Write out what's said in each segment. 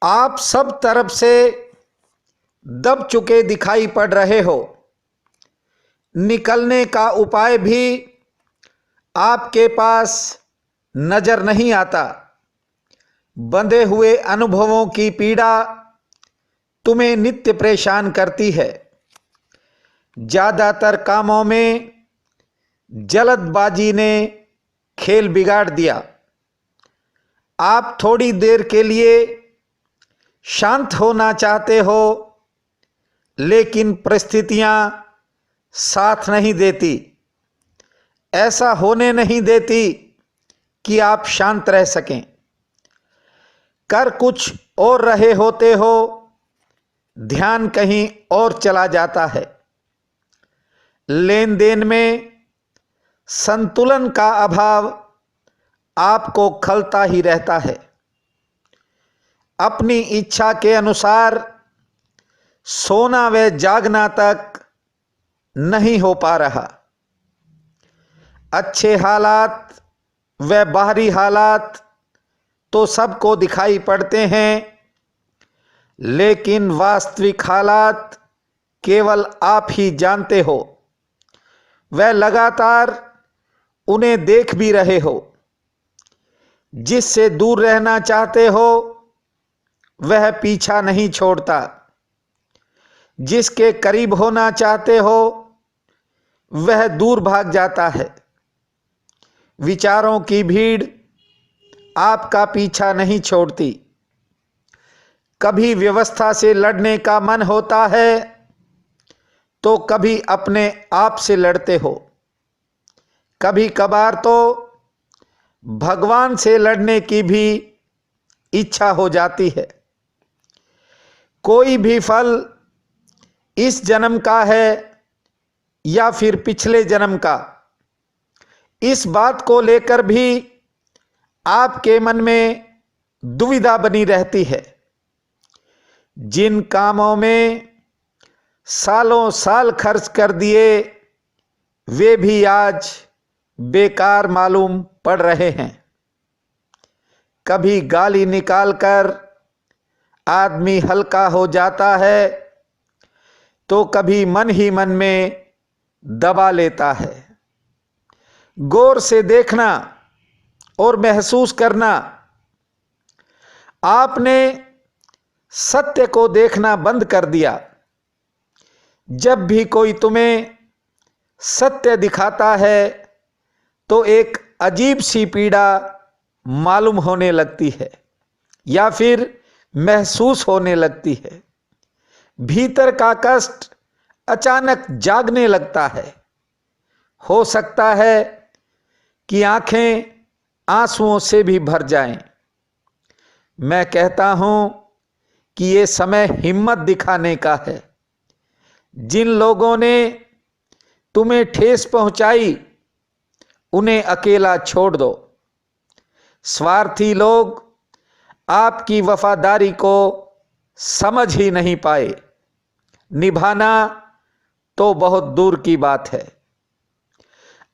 आप सब तरफ से दब चुके दिखाई पड़ रहे हो। निकलने का उपाय भी आपके पास नजर नहीं आता। बंधे हुए अनुभवों की पीड़ा तुम्हें नित्य परेशान करती है। ज्यादातर कामों में जल्दबाजी ने खेल बिगाड़ दिया। आप थोड़ी देर के लिए शांत होना चाहते हो, लेकिन परिस्थितियां साथ नहीं देती, ऐसा होने नहीं देती कि आप शांत रह सकें। कर कुछ और रहे होते हो, ध्यान कहीं और चला जाता है। लेन देन में संतुलन का अभाव आपको खलता ही रहता है। अपनी इच्छा के अनुसार सोना व जागना तक नहीं हो पा रहा। अच्छे हालात व बाहरी हालात तो सबको दिखाई पड़ते हैं, लेकिन वास्तविक हालात केवल आप ही जानते हो। वह लगातार उन्हें देख भी रहे हो। जिससे दूर रहना चाहते हो वह पीछा नहीं छोड़ता। जिसके करीब होना चाहते हो वह दूर भाग जाता है। विचारों की भीड़ आपका पीछा नहीं छोड़ती। कभी व्यवस्था से लड़ने का मन होता है तो कभी अपने आप से लड़ते हो। कभी कभार तो भगवान से लड़ने की भी इच्छा हो जाती है। कोई भी फल इस जन्म का है या फिर पिछले जन्म का, इस बात को लेकर भी आपके मन में दुविधा बनी रहती है। जिन कामों में सालों साल खर्च कर दिए वे भी आज बेकार मालूम पड़ रहे हैं। कभी गाली निकालकर आदमी हल्का हो जाता है तो कभी मन ही मन में दबा लेता है। गौर से देखना और महसूस करना। आपने सत्य को देखना बंद कर दिया। जब भी कोई तुम्हें सत्य दिखाता है तो एक अजीब सी पीड़ा मालूम होने लगती है या फिर महसूस होने लगती है। भीतर का कष्ट अचानक जागने लगता है। हो सकता है कि आंखें आंसुओं से भी भर जाएं। मैं कहता हूं कि ये समय हिम्मत दिखाने का है। जिन लोगों ने तुम्हें ठेस पहुंचाई उन्हें अकेला छोड़ दो। स्वार्थी लोग आपकी वफादारी को समझ ही नहीं पाए। निभाना तो बहुत दूर की बात है।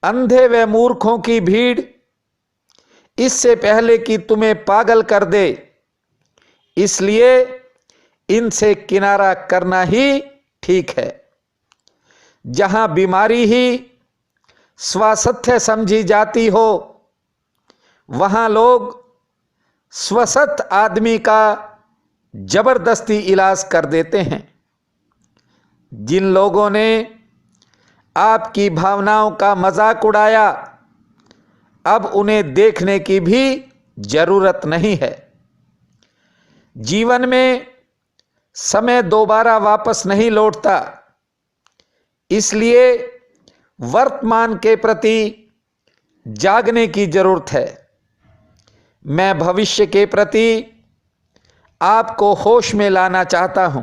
अंधे व मूर्खों की भीड़ इससे पहले कि तुम्हें पागल कर दे, इसलिए इनसे किनारा करना ही ठीक है। जहां बीमारी ही स्वास्थ्य समझी जाती हो, वहां लोग स्वस्थ आदमी का जबरदस्ती इलाज कर देते हैं। जिन लोगों ने आपकी भावनाओं का मजाक उड़ाया, अब उन्हें देखने की भी जरूरत नहीं है। जीवन में समय दोबारा वापस नहीं लौटता, इसलिए वर्तमान के प्रति जागने की जरूरत है। मैं भविष्य के प्रति आपको होश में लाना चाहता हूं।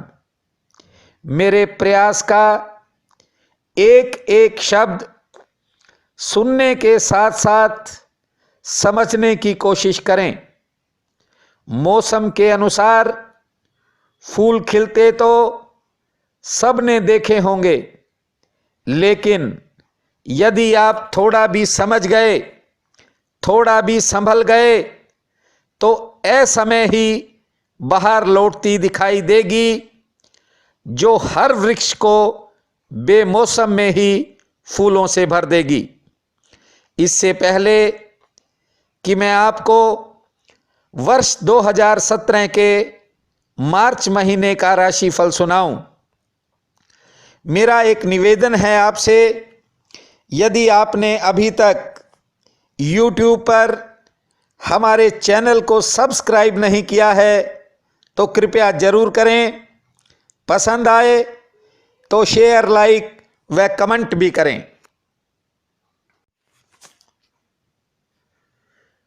मेरे प्रयास का एक एक शब्द सुनने के साथ साथ समझने की कोशिश करें। मौसम के अनुसार फूल खिलते तो सबने देखे होंगे, लेकिन यदि आप थोड़ा भी समझ गए, थोड़ा भी संभल गए, तो असमय ही बहार लौटती दिखाई देगी, जो हर वृक्ष को बेमौसम में ही फूलों से भर देगी। इससे पहले कि मैं आपको वर्ष 2017 के मार्च महीने का राशिफल सुनाऊं, मेरा एक निवेदन है आपसे। यदि आपने अभी तक YouTube पर हमारे चैनल को सब्सक्राइब नहीं किया है तो कृपया जरूर करें। पसंद आए तो शेयर, लाइक व कमेंट भी करें।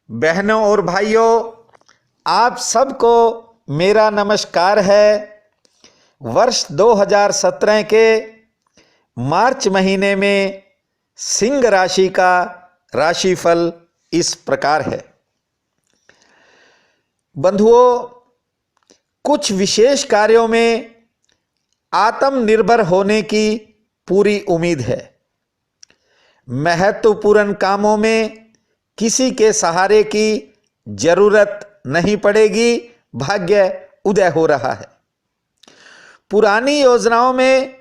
बहनों और भाइयों, आप सबको मेरा नमस्कार है। वर्ष 2017 के मार्च महीने में सिंह राशि का राशिफल इस प्रकार है। बंधुओं, कुछ विशेष कार्यों में आत्मनिर्भर होने की पूरी उम्मीद है। महत्वपूर्ण कामों में किसी के सहारे की जरूरत नहीं पड़ेगी। भाग्य उदय हो रहा है। पुरानी योजनाओं में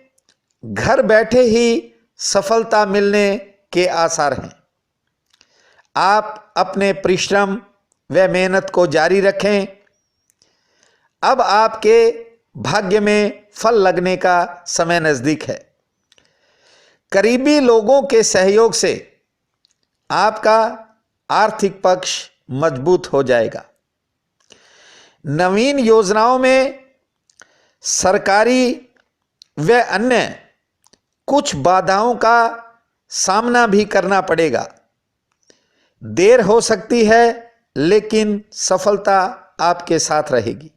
घर बैठे ही सफलता मिलने के आसार हैं। आप अपने परिश्रम व मेहनत को जारी रखें। अब आपके भाग्य में फल लगने का समय नजदीक है। करीबी लोगों के सहयोग से आपका आर्थिक पक्ष मजबूत हो जाएगा। नवीन योजनाओं में सरकारी व अन्य कुछ बाधाओं का सामना भी करना पड़ेगा। देर हो सकती है, लेकिन सफलता आपके साथ रहेगी।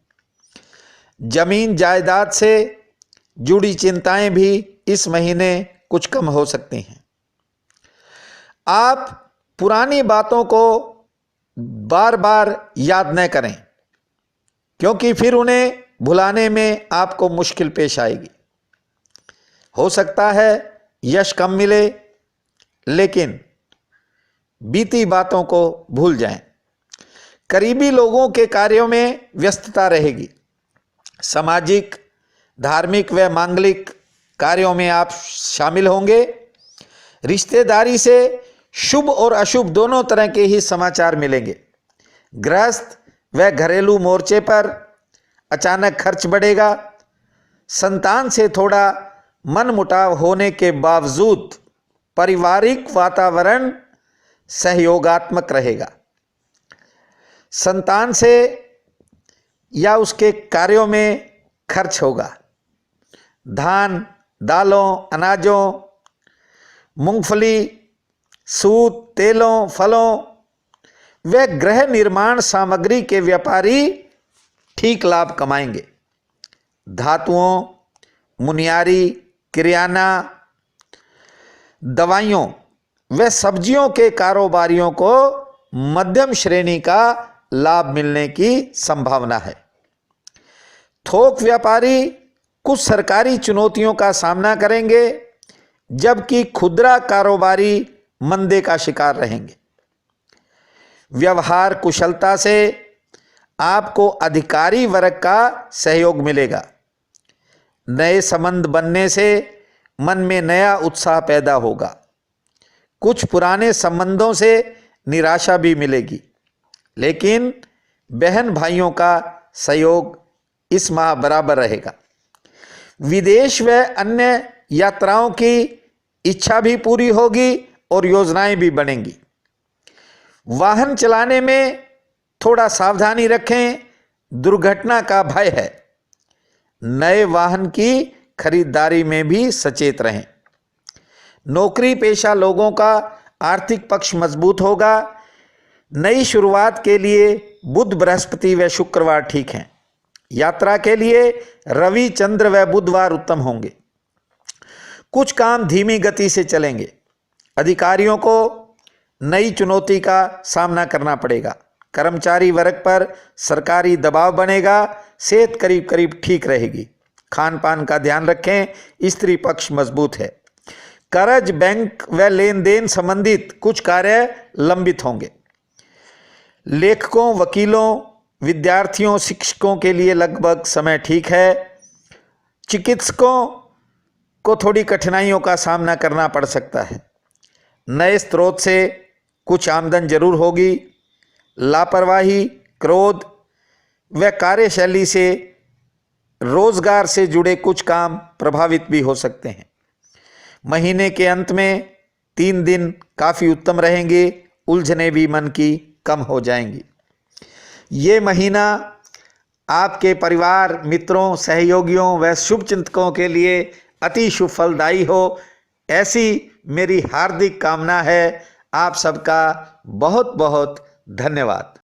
जमीन जायदाद से जुड़ी चिंताएं भी इस महीने कुछ कम हो सकती हैं। आप पुरानी बातों को बार बार याद न करें, क्योंकि फिर उन्हें भुलाने में आपको मुश्किल पेश आएगी। हो सकता है यश कम मिले, लेकिन बीती बातों को भूल जाएं। करीबी लोगों के कार्यों में व्यस्तता रहेगी। सामाजिक, धार्मिक व मांगलिक कार्यों में आप शामिल होंगे। रिश्तेदारी से शुभ और अशुभ दोनों तरह के ही समाचार मिलेंगे। गृहस्थ व घरेलू मोर्चे पर अचानक खर्च बढ़ेगा। संतान से थोड़ा मनमुटाव होने के बावजूद पारिवारिक वातावरण सहयोगात्मक रहेगा। संतान से या उसके कार्यों में खर्च होगा। धान, दालों, अनाजों, मूंगफली, सूत, तेलों, फलों व गृह निर्माण सामग्री के व्यापारी ठीक लाभ कमाएंगे। धातुओं, मुनियारी, किराना, दवाइयों व सब्जियों के कारोबारियों को मध्यम श्रेणी का लाभ मिलने की संभावना है। थोक व्यापारी कुछ सरकारी चुनौतियों का सामना करेंगे, जबकि खुदरा कारोबारी मंदे का शिकार रहेंगे। व्यवहार कुशलता से आपको अधिकारी वर्ग का सहयोग मिलेगा। नए संबंध बनने से मन में नया उत्साह पैदा होगा। कुछ पुराने संबंधों से निराशा भी मिलेगी, लेकिन बहन भाइयों का सहयोग इस माह बराबर रहेगा। विदेश व अन्य यात्राओं की इच्छा भी पूरी होगी और योजनाएं भी बनेंगी। वाहन चलाने में थोड़ा सावधानी रखें, दुर्घटना का भय है। नए वाहन की खरीदारी में भी सचेत रहें। नौकरी पेशा लोगों का आर्थिक पक्ष मजबूत होगा। नई शुरुआत के लिए बुध, बृहस्पति व शुक्रवार ठीक हैं। यात्रा के लिए रवि, चंद्र व बुधवार उत्तम होंगे। कुछ काम धीमी गति से चलेंगे। अधिकारियों को नई चुनौती का सामना करना पड़ेगा। कर्मचारी वर्ग पर सरकारी दबाव बनेगा। सेहत करीब करीब ठीक रहेगी। खान पान का ध्यान रखें। स्त्री पक्ष मजबूत है। कर्ज, बैंक व लेन देन संबंधित कुछ कार्य लंबित होंगे। लेखकों, वकीलों विद्यार्थियों शिक्षकों के लिए लगभग समय ठीक है। चिकित्सकों को थोड़ी कठिनाइयों का सामना करना पड़ सकता है। नए स्रोत से कुछ आमदन जरूर होगी। लापरवाही, क्रोध व कार्यशैली से रोजगार से जुड़े कुछ काम प्रभावित भी हो सकते हैं। महीने के अंत में 3 दिन काफ़ी उत्तम रहेंगे। उलझने भी मन की कम हो जाएंगी। ये महीना आपके परिवार, मित्रों, सहयोगियों व शुभचिंतकों के लिए अति शुभ फलदायी हो, ऐसी मेरी हार्दिक कामना है। आप सबका बहुत बहुत धन्यवाद।